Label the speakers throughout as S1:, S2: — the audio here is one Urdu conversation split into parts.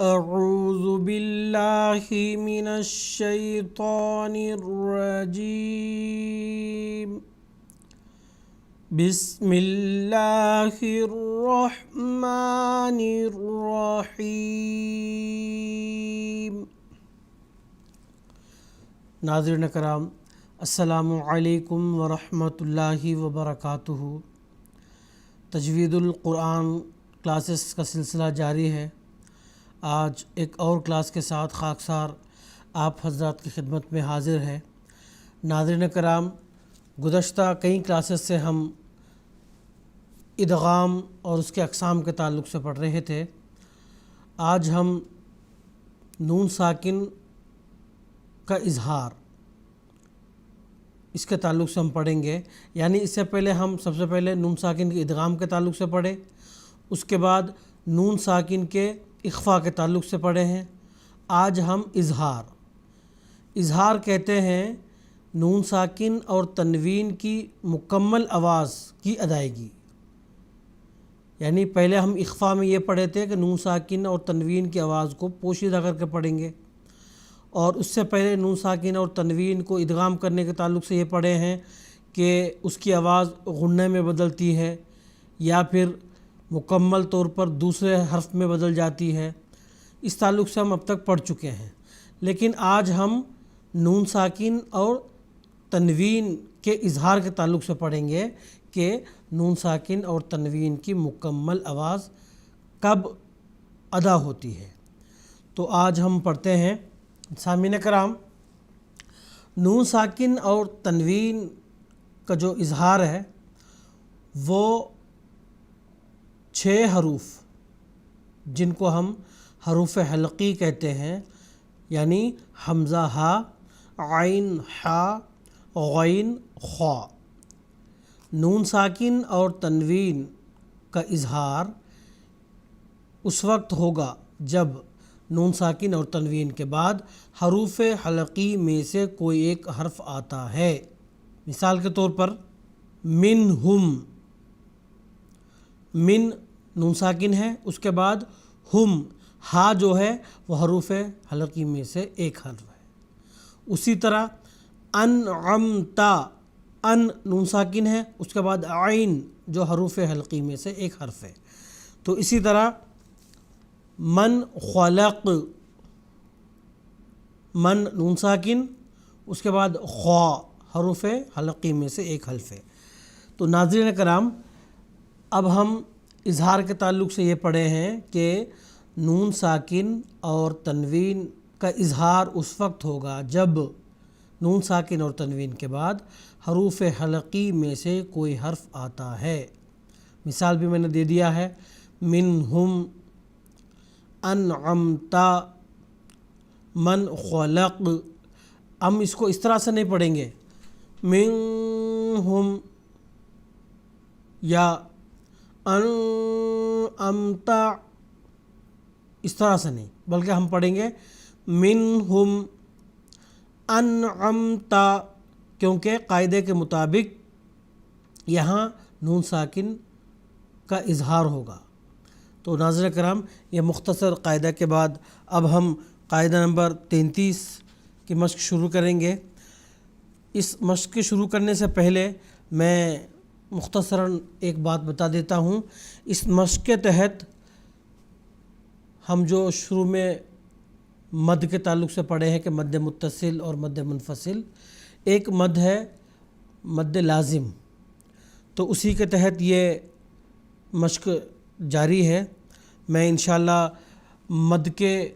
S1: اعوذ باللہ من الشیطان الرجیم بسم اللہ الرحمن الرحیم۔ ناظرین کرام، السلام علیکم ورحمۃ اللہ وبرکاتہ۔ تجوید القرآن کلاسز کا سلسلہ جاری ہے۔ آج ایک اور کلاس کے ساتھ خاکسار آپ حضرات کی خدمت میں حاضر ہے۔ ناظرین کرام، گزشتہ کئی کلاسز سے ہم ادغام اور اس کے اقسام کے تعلق سے پڑھ رہے تھے۔ آج ہم نون ساکن کا اظہار، اس کے تعلق سے ہم پڑھیں گے۔ یعنی اس سے پہلے ہم سب سے پہلے نون ساکن کے ادغام کے تعلق سے پڑھے، اس کے بعد نون ساکن کے اخفاء کے تعلق سے پڑھے ہیں۔ آج ہم اظہار کہتے ہیں نون ساکن اور تنوین کی مکمل آواز کی ادائیگی۔ یعنی پہلے ہم اخفاء میں یہ پڑھے تھے کہ نون ساکن اور تنوین کی آواز کو پوشیدہ کر کے پڑھیں گے، اور اس سے پہلے نون ساکن اور تنوین کو ادغام کرنے کے تعلق سے یہ پڑھے ہیں کہ اس کی آواز غنّے میں بدلتی ہے یا پھر مکمل طور پر دوسرے حرف میں بدل جاتی ہے۔ اس تعلق سے ہم اب تک پڑھ چکے ہیں، لیکن آج ہم نون ساکن اور تنوین کے اظہار کے تعلق سے پڑھیں گے کہ نون ساکن اور تنوین کی مکمل آواز کب ادا ہوتی ہے۔ تو آج ہم پڑھتے ہیں۔ سامعین کرام، نون ساکن اور تنوین کا جو اظہار ہے وہ 6 حروف، جن کو ہم حروف حلقی کہتے ہیں، یعنی حمزہ ہا، عین حا، غین خا۔ نون ساکن اور تنوین کا اظہار اس وقت ہوگا جب نون ساکن اور تنوین کے بعد حروف حلقی میں سے کوئی ایک حرف آتا ہے۔ مثال کے طور پر منہم، من نون ساکن ہے، اس کے بعد ہم، ہا جو ہے وہ حروف حلقی میں سے ایک حرف ہے۔ اسی طرح انعمتا، ان نون ساکن ہے، اس کے بعد عین جو حروف حلقی میں سے ایک حرف ہے۔ تو اسی طرح من خلق، من نون ساکن، اس کے بعد خا حروف حلقی میں سے ایک حرف ہے۔ تو ناظرین کرام، اب ہم اظہار کے تعلق سے یہ پڑھے ہیں کہ نون ساکن اور تنوین کا اظہار اس وقت ہوگا جب نون ساکن اور تنوین کے بعد حروف حلقی میں سے کوئی حرف آتا ہے۔ مثال بھی میں نے دے دیا ہے، منہم، انعمتا، من خلق۔ ہم اس کو اس طرح سے نہیں پڑھیں گے منہم یا انعمتا، اس طرح سے نہیں، بلکہ ہم پڑھیں گے منہم انعمتا، کیونکہ قاعدے کے مطابق یہاں نون ساکن کا اظہار ہوگا۔ تو ناظرین کرام، یہ مختصر قاعدہ کے بعد اب ہم قاعدہ نمبر 33 کی مشق شروع کریں گے۔ اس مشق کے شروع کرنے سے پہلے میں مختصراً ایک بات بتا دیتا ہوں۔ اس مشق کے تحت ہم جو شروع میں مد کے تعلق سے پڑھے ہیں کہ مد متصل اور مد منفصل، ایک مد ہے مد لازم، تو اسی کے تحت یہ مشق جاری ہے۔ میں انشاءاللہ مد کے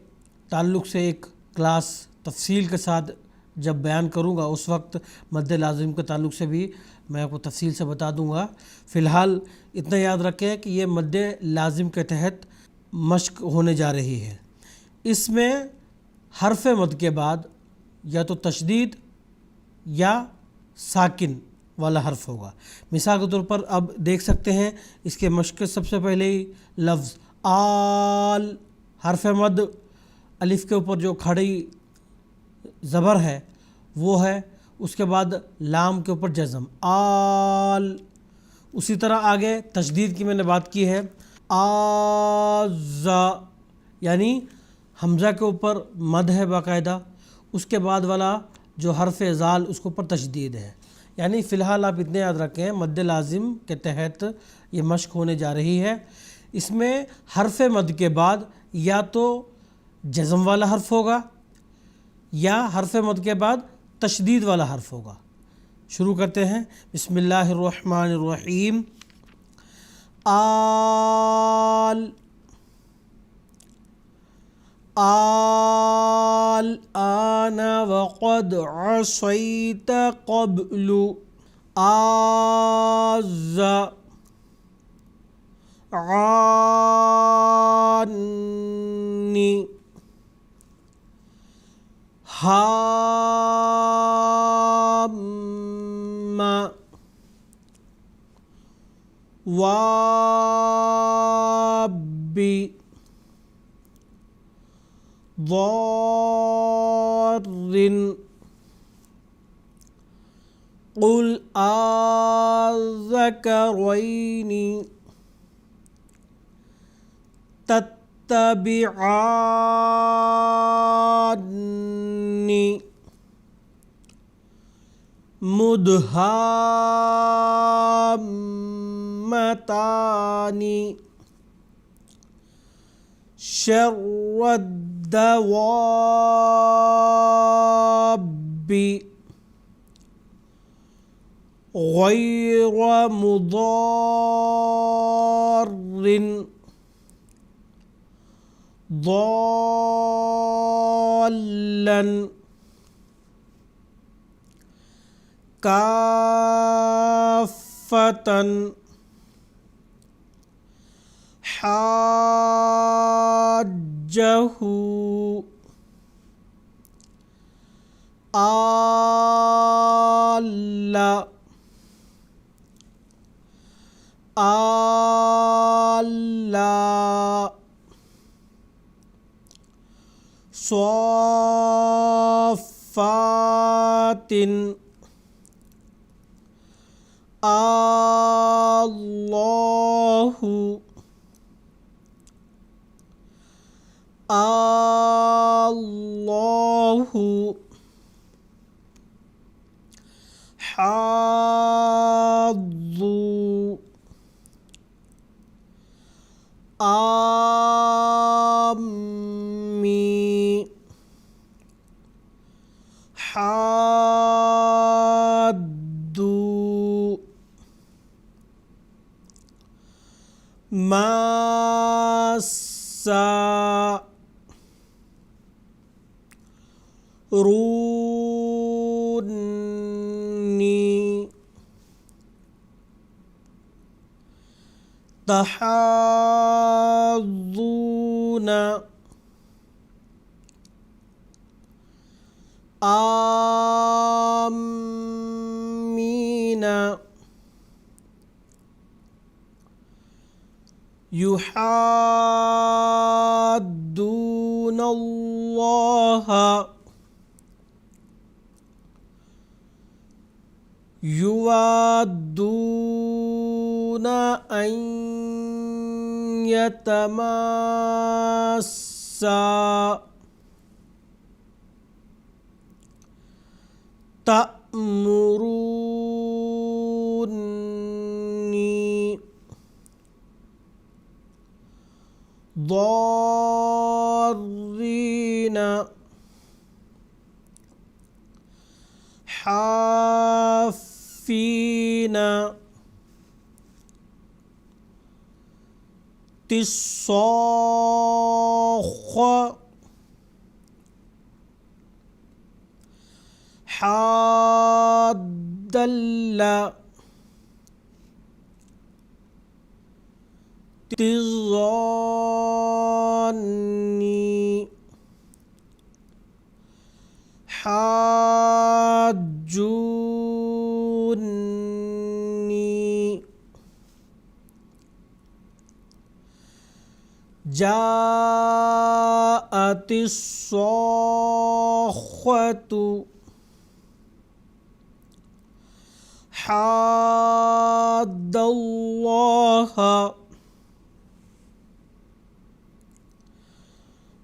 S1: تعلق سے ایک کلاس تفصیل کے ساتھ جب بیان کروں گا، اس وقت مد لازم کے تعلق سے بھی میں آپ کو تفصیل سے بتا دوں گا۔ فی الحال اتنا یاد رکھیں کہ یہ مد لازم کے تحت مشق ہونے جا رہی ہے۔ اس میں حرف مد کے بعد یا تو تشدید یا ساکن والا حرف ہوگا۔ مثال کے طور پر اب دیکھ سکتے ہیں اس کے مشق کے سب سے پہلے ہی لفظ آل، حرف مد الف کے اوپر جو کھڑی زبر ہے وہ ہے، اس کے بعد لام کے اوپر جزم آل۔ اسی طرح آگے تشدید کی میں نے بات کی ہے، آزا، یعنی حمزہ کے اوپر مد ہے باقاعدہ، اس کے بعد والا جو حرف زال اس کے اوپر تشدید ہے. یعنی فی الحال آپ اتنے یاد رکھیں مد لازم کے تحت یہ مشق ہونے جا رہی ہے. اس میں حرف مد کے بعد یا تو جزم والا حرف ہوگا یا حرف مد کے بعد تشدید والا حرف ہوگا. شروع کرتے ہیں. بسم اللہ الرحمن الرحیم. الآن وقد عصيت قبل. عني هام واب ضار قل الذكرين تتبعان مدهامتان شر الدواب غير مضار ضالا كافة حاجه ألا صافات الله حاض آمي حاد ماسا روني تحاضون آمين يحادون الله يوادون أن يتماسا تأمروني ضارين حافين تصاخ حادل تظاني حاجوني جاءت الصاخة حاد الله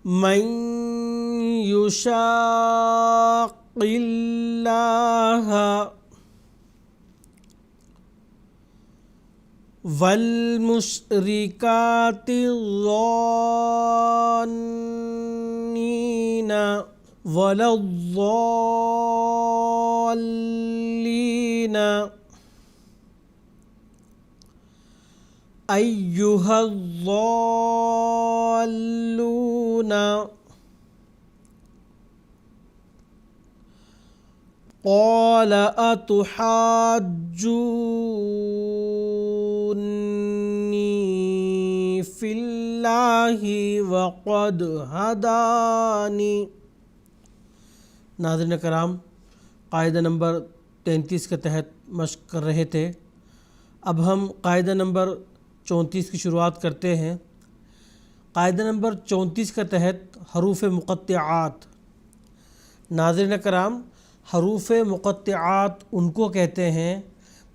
S1: من یشاق اللہ والمشرکات الظانین ولا الضالین ایہا الضالون قال اتحاجونی فی اللہ وقد ہدانی۔ ناظرین کرام، قاعدہ نمبر 33 کے تحت مشق کر رہے تھے۔ اب ہم قاعدہ نمبر 34 کی شروعات کرتے ہیں۔ قاعدہ نمبر 34 کے تحت حروف مقطعات۔ ناظرین کرام، حروف مقطعات ان کو کہتے ہیں،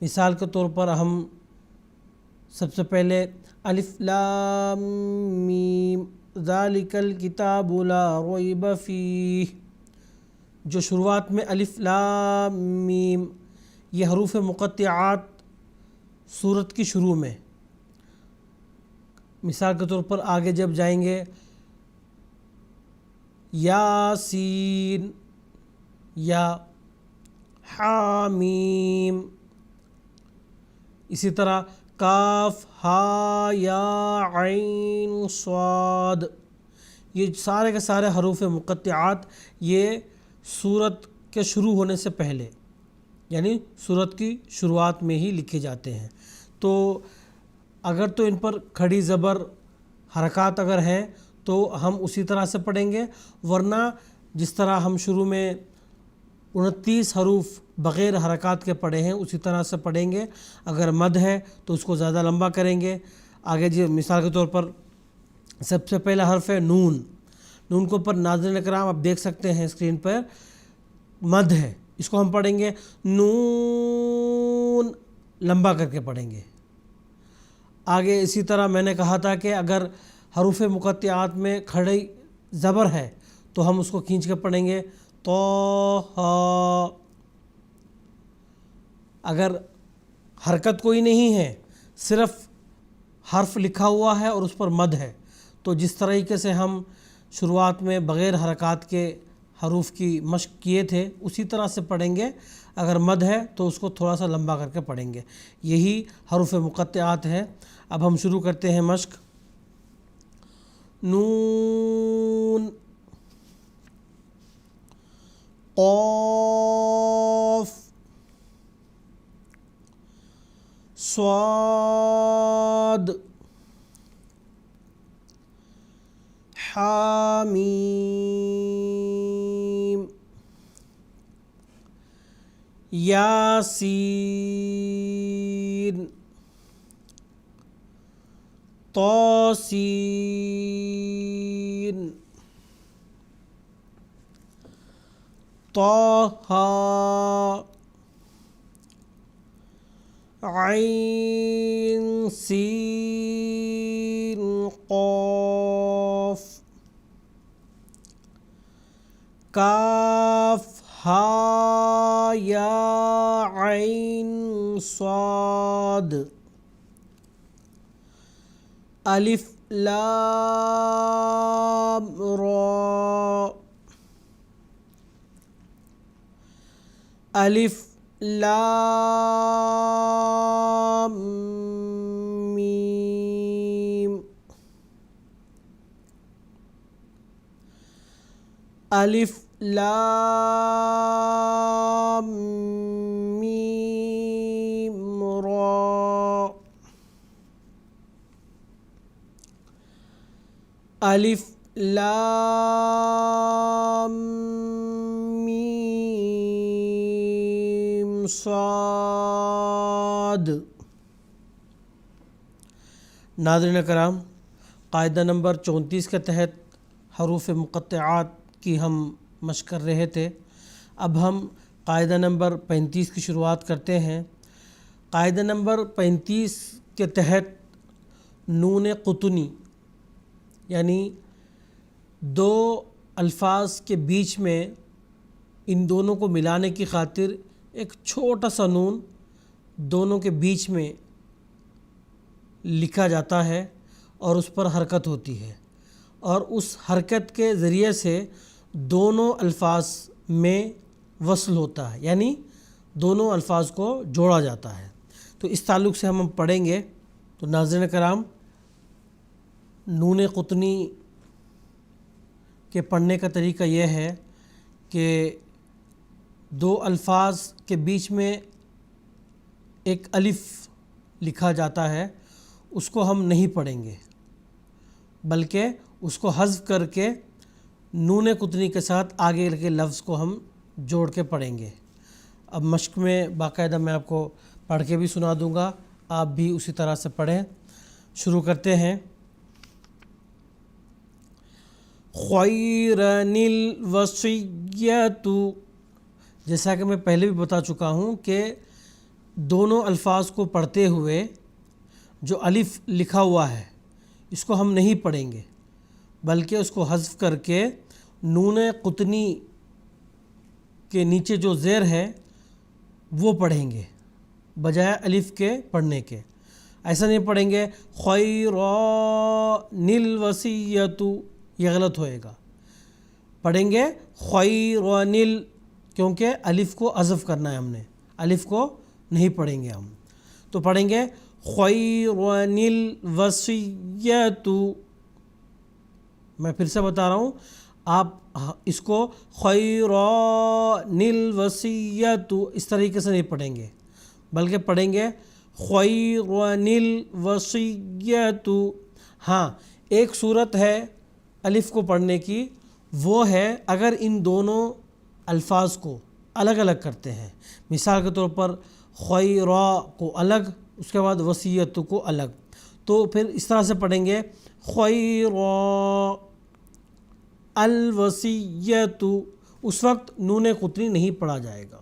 S1: مثال کے طور پر ہم سب سے پہلے الف لام میم ذالک الکتاب لا ریب فیہ، جو شروعات میں الف لام میم، یہ حروف مقطعات سورت کی شروع میں۔ مثال کے طور پر آگے جب جائیں گے یاسین یا حامیم، اسی طرح کاف ہا یا عین صاد، یہ سارے کے سارے حروف مقطعات یہ سورت کے شروع ہونے سے پہلے، یعنی سورت کی شروعات میں ہی لکھے جاتے ہیں۔ تو اگر تو ان پر کھڑی زبر حرکات اگر ہیں تو ہم اسی طرح سے پڑھیں گے، ورنہ جس طرح ہم شروع میں 29 حروف بغیر حرکات کے پڑھے ہیں اسی طرح سے پڑھیں گے۔ اگر مد ہے تو اس کو زیادہ لمبا کریں گے۔ آگے جی مثال کے طور پر سب سے پہلا حرف ہے نون۔ نون کو پر ناظرین کرام آپ دیکھ سکتے ہیں اسکرین پر مد ہے، اس کو ہم پڑھیں گے نون، لمبا کر کے پڑھیں گے۔ آگے اسی طرح میں نے کہا تھا کہ اگر حروف مقطعات میں کھڑی زبر ہے تو ہم اس کو کھینچ کے پڑھیں گے طٰ۔ اگر حرکت کوئی نہیں ہے، صرف حرف لکھا ہوا ہے اور اس پر مد ہے، تو جس طریقے سے ہم شروعات میں بغیر حرکات کے حروف کی مشق کیے تھے اسی طرح سے پڑھیں گے۔ اگر مد ہے تو اس کو تھوڑا سا لمبا کر کے پڑھیں گے۔ یہی حروف مقطعات ہے۔ اب ہم شروع کرتے ہیں مشق۔ نون، قاف، صاد، حامیم، یاسین، طاسین، طٰ، عین سین قاف، کاف ہا یا عین صاد، الف لام را، الف لام میم، الف لام میم را، الف لام میم صاد۔ ناظرین کرام، قاعدہ نمبر 34 کے تحت حروف مقطعات کی ہم مشق کر رہے تھے۔ اب ہم قاعدہ نمبر 35 کی شروعات کرتے ہیں۔ قاعدہ نمبر 35 کے تحت نون قطنی، یعنی دو الفاظ کے بیچ میں ان دونوں کو ملانے کی خاطر ایک چھوٹا سا نون دونوں کے بیچ میں لکھا جاتا ہے اور اس پر حرکت ہوتی ہے، اور اس حرکت کے ذریعے سے دونوں الفاظ میں وصل ہوتا ہے، یعنی دونوں الفاظ کو جوڑا جاتا ہے۔ تو اس تعلق سے ہم پڑھیں گے۔ تو ناظرین کرام، نون قطنی کے پڑھنے کا طریقہ یہ ہے کہ دو الفاظ کے بیچ میں ایک الف لکھا جاتا ہے، اس کو ہم نہیں پڑھیں گے، بلکہ اس کو حذف کر کے نون قطنی کے ساتھ آگے کے لفظ کو ہم جوڑ کے پڑھیں گے۔ اب مشق میں باقاعدہ میں آپ کو پڑھ کے بھی سنا دوں گا، آپ بھی اسی طرح سے پڑھیں۔ شروع کرتے ہیں۔ خیرن الوصیۃ، جیسا کہ میں پہلے بھی بتا چکا ہوں کہ دونوں الفاظ کو پڑھتے ہوئے جو الف لکھا ہوا ہے اس کو ہم نہیں پڑھیں گے، بلکہ اس کو حذف کر کے نون قطنی کے نیچے جو زیر ہے وہ پڑھیں گے بجائے الف کے پڑھنے کے۔ ایسا نہیں پڑھیں گے خیرن الوصیۃ، یہ غلط ہوئے گا۔ پڑھیں گے خیرن، کیونکہ الف کو حذف کرنا ہے، ہم نے الف کو نہیں پڑھیں گے ہم، تو پڑھیں گے خیرن الوصیۃ۔ میں پھر سے بتا رہا ہوں، آپ اس کو خیرن الوصیۃ اس طریقے سے نہیں پڑھیں گے، بلکہ پڑھیں گے خیرن الوصیۃ۔ ہاں، ایک صورت ہے الف کو پڑھنے کی، وہ ہے اگر ان دونوں الفاظ کو الگ الگ کرتے ہیں۔ مثال کے طور پر خیرا کو الگ، اس کے بعد وصیت کو الگ، تو پھر اس طرح سے پڑھیں گے خیرا الوصیۃ، اس وقت نون قطنی نہیں پڑھا جائے گا۔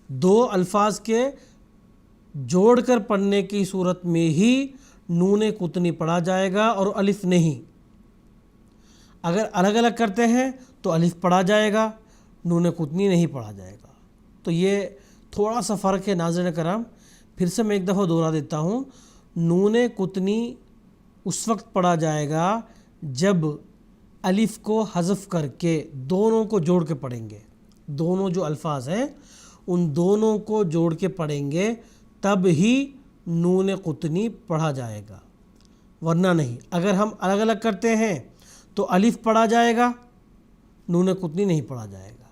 S1: دو الفاظ کے جوڑ کر پڑھنے کی صورت میں ہی نون قطنی پڑھا جائے گا اور الف نہیں۔ اگر الگ الگ کرتے ہیں تو الف پڑھا جائے گا، نون قطنی نہیں پڑھا جائے گا۔ تو یہ تھوڑا سا فرق ہے ناظرین کرام۔ پھر سے میں ایک دفعہ دوہرا دیتا ہوں، نون قطنی اس وقت پڑھا جائے گا جب الف کو حذف کر کے دونوں کو جوڑ کے پڑھیں گے، دونوں جو الفاظ ہیں ان دونوں کو جوڑ کے پڑھیں گے، تب ہی نون قطنی پڑھا جائے گا، ورنہ نہیں۔ اگر ہم الگ الگ کرتے ہیں تو الف پڑھا جائے گا، نون قطنی نہیں پڑھا جائے گا۔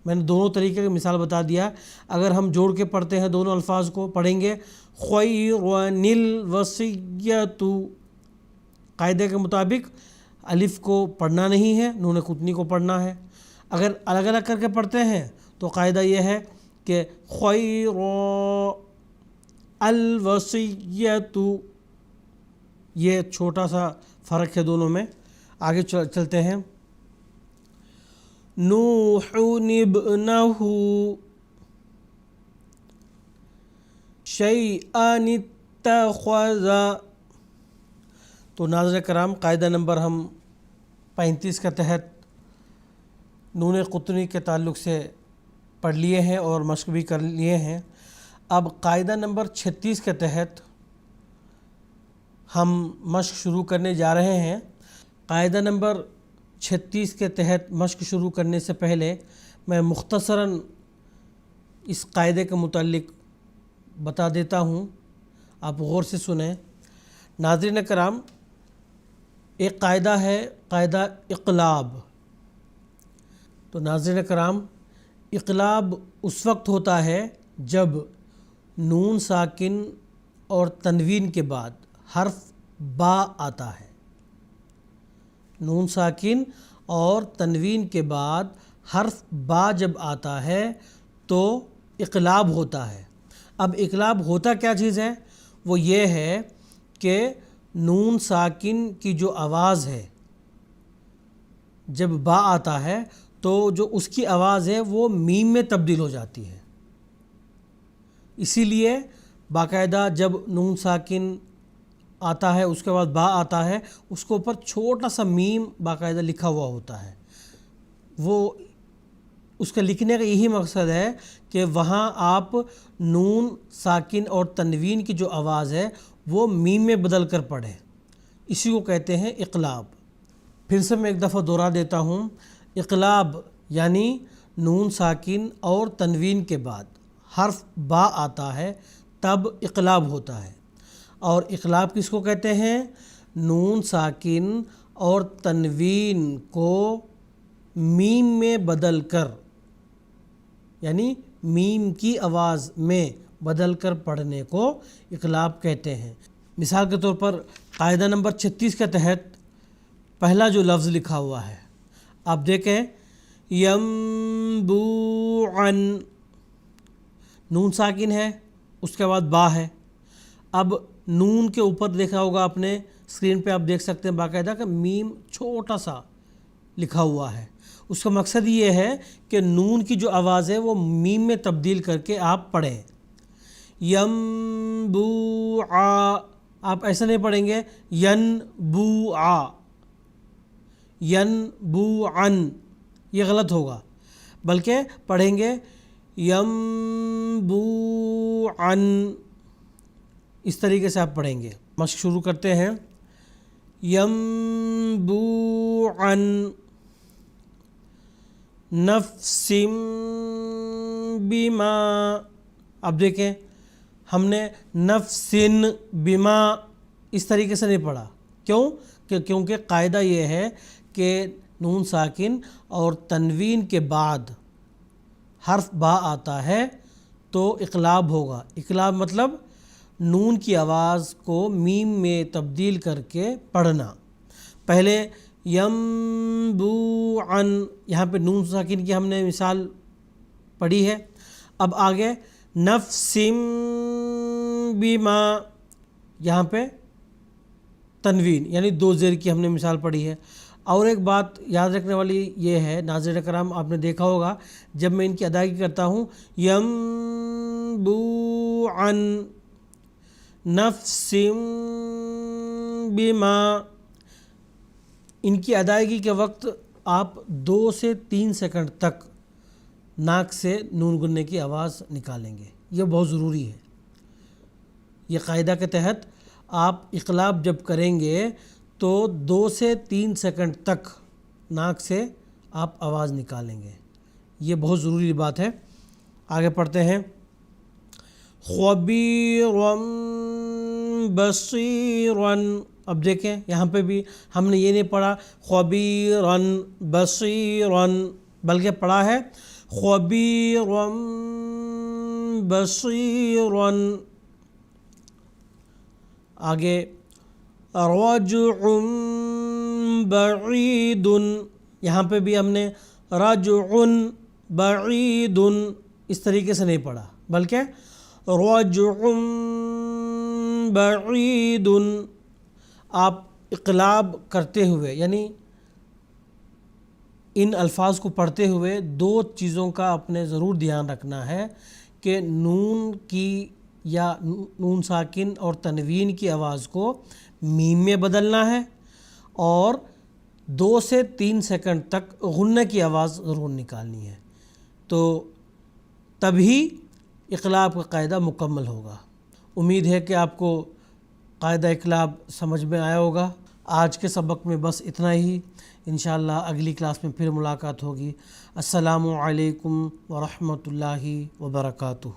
S1: میں نے دونوں طریقے کی مثال بتا دیا۔ اگر ہم جوڑ کے پڑھتے ہیں دونوں الفاظ کو، پڑھیں گے خیرن الوصیۃ، قاعدے کے مطابق الف کو پڑھنا نہیں ہے، نون قطنی کو پڑھنا ہے۔ اگر الگ الگ کر کے پڑھتے ہیں تو قاعدہ یہ ہے کہ خیرا الوصیۃ، یہ چھوٹا سا فرق ہے دونوں میں۔ آگے چلتے ہیں۔ نوح ابنہ شیئا اتخذ، تو ناظرین کرام قاعدہ نمبر ہم 35 کے تحت نون قطنی کے تعلق سے پڑھ لیے ہیں اور مشق بھی کر لیے ہیں۔ اب قاعدہ نمبر 36 کے تحت ہم مشق شروع کرنے جا رہے ہیں۔ قاعدہ نمبر 36 کے تحت مشق شروع کرنے سے پہلے میں مختصراً اس قاعدے کے متعلق بتا دیتا ہوں، آپ غور سے سنیں۔ ناظرین کرام، ایک قاعدہ ہے قاعدہ اقلاب۔ تو ناظرین کرام، اقلاب اس وقت ہوتا ہے جب نون ساکن اور تنوین کے بعد حرف با آتا ہے۔ نون ساکن اور تنوین کے بعد حرف با جب آتا ہے تو اقلاب ہوتا ہے۔ اب اقلاب ہوتا کیا چیز ہے؟ وہ یہ ہے کہ نون ساکن کی جو آواز ہے جب با آتا ہے تو جو اس کی آواز ہے وہ میم میں تبدیل ہو جاتی ہے۔ اسی لیے باقاعدہ جب نون ساکن آتا ہے، اس کے بعد با آتا ہے، اس کے اوپر چھوٹا سا میم باقاعدہ لکھا ہوا ہوتا ہے. وہ اس کا لکھنے کا یہی مقصد ہے کہ وہاں آپ نون ساکن اور تنوین کی جو آواز ہے وہ میم میں بدل کر پڑھیں. اسی کو کہتے ہیں اقلاب. پھر سے میں ایک دفعہ دہرا دیتا ہوں. اقلاب یعنی نون ساکن اور تنوین کے بعد حرف با آتا ہے تب اقلاب ہوتا ہے. اور اقلاب کس کو کہتے ہیں؟ نون ساکن اور تنوین کو میم میں بدل کر، یعنی میم کی آواز میں بدل کر پڑھنے کو اقلاب کہتے ہیں. مثال کے طور پر قاعدہ نمبر 36 کے تحت پہلا جو لفظ لکھا ہوا ہے آپ دیکھیں، ینبوعن، نون ساکن ہے، اس کے بعد با ہے. اب نون کے اوپر دیکھا ہوگا آپ نے، اسکرین پہ آپ دیکھ سکتے ہیں باقاعدہ کہ میم چھوٹا سا لکھا ہوا ہے. اس کا مقصد یہ ہے کہ نون کی جو آواز ہے وہ میم میں تبدیل کر کے آپ پڑھیں. ینبوعا، آپ ایسا نہیں پڑھیں گے ینبوعا، ینبوعن، یہ غلط ہوگا، بلکہ پڑھیں گے ینبوعن. اس طریقے سے آپ پڑھیں گے. مشق شروع کرتے ہیں. ینبوعن نفس بما، اب دیکھیں ہم نے نفسن بما اس طریقے سے نہیں پڑھا. کیوں؟ کیونکہ قاعدہ یہ ہے کہ نون ساکن اور تنوین کے بعد حرف با آتا ہے تو اقلاب ہوگا. اقلاب مطلب نون کی آواز کو میم میں تبدیل کر کے پڑھنا. پہلے ینبوعن، یہاں پہ نون ساکن کی ہم نے مثال پڑھی ہے. اب آگے نفسم بما، یہاں پہ تنوین یعنی دو زیر کی ہم نے مثال پڑھی ہے. اور ایک بات یاد رکھنے والی یہ ہے ناظرین کرام، آپ نے دیکھا ہوگا جب میں ان کی ادائیگی کرتا ہوں ینبوعن نفسم بما، ان کی ادائیگی کے وقت آپ 2 سے 3 سیکنڈ تک ناک سے نون گننے کی آواز نکالیں گے. یہ بہت ضروری ہے. یہ قاعدہ کے تحت آپ اقلاب جب کریں گے تو 2 سے 3 سیکنڈ تک ناک سے آپ آواز نکالیں گے. یہ بہت ضروری بات ہے. آگے پڑھتے ہیں. خبیرن بصیرن، اب دیکھیں یہاں پہ بھی ہم نے یہ نہیں پڑھا خبیرن بصیرن، بلکہ پڑھا ہے خبیرن بصیرن. آگے رجع بعید، یہاں پہ بھی ہم نے رجع بعید اس طریقے سے نہیں پڑھا، بلکہ رجع بعید. آپ اقلاب کرتے ہوئے یعنی ان الفاظ کو پڑھتے ہوئے 2 چیزوں کا اپنے ضرور دھیان رکھنا ہے کہ نون کی یا نون ساکن اور تنوین کی آواز کو میم میں بدلنا ہے، اور 2 سے 3 سیکنڈ تک غنہ کی آواز ضرور نکالنی ہے. تو تبھی اقلاب کا قاعدہ مکمل ہوگا. امید ہے کہ آپ کو قاعدہ اقلاب سمجھ میں آیا ہوگا. آج کے سبق میں بس اتنا ہی. انشاءاللہ اگلی کلاس میں پھر ملاقات ہوگی. السلام علیکم ورحمۃ اللہ وبرکاتہ.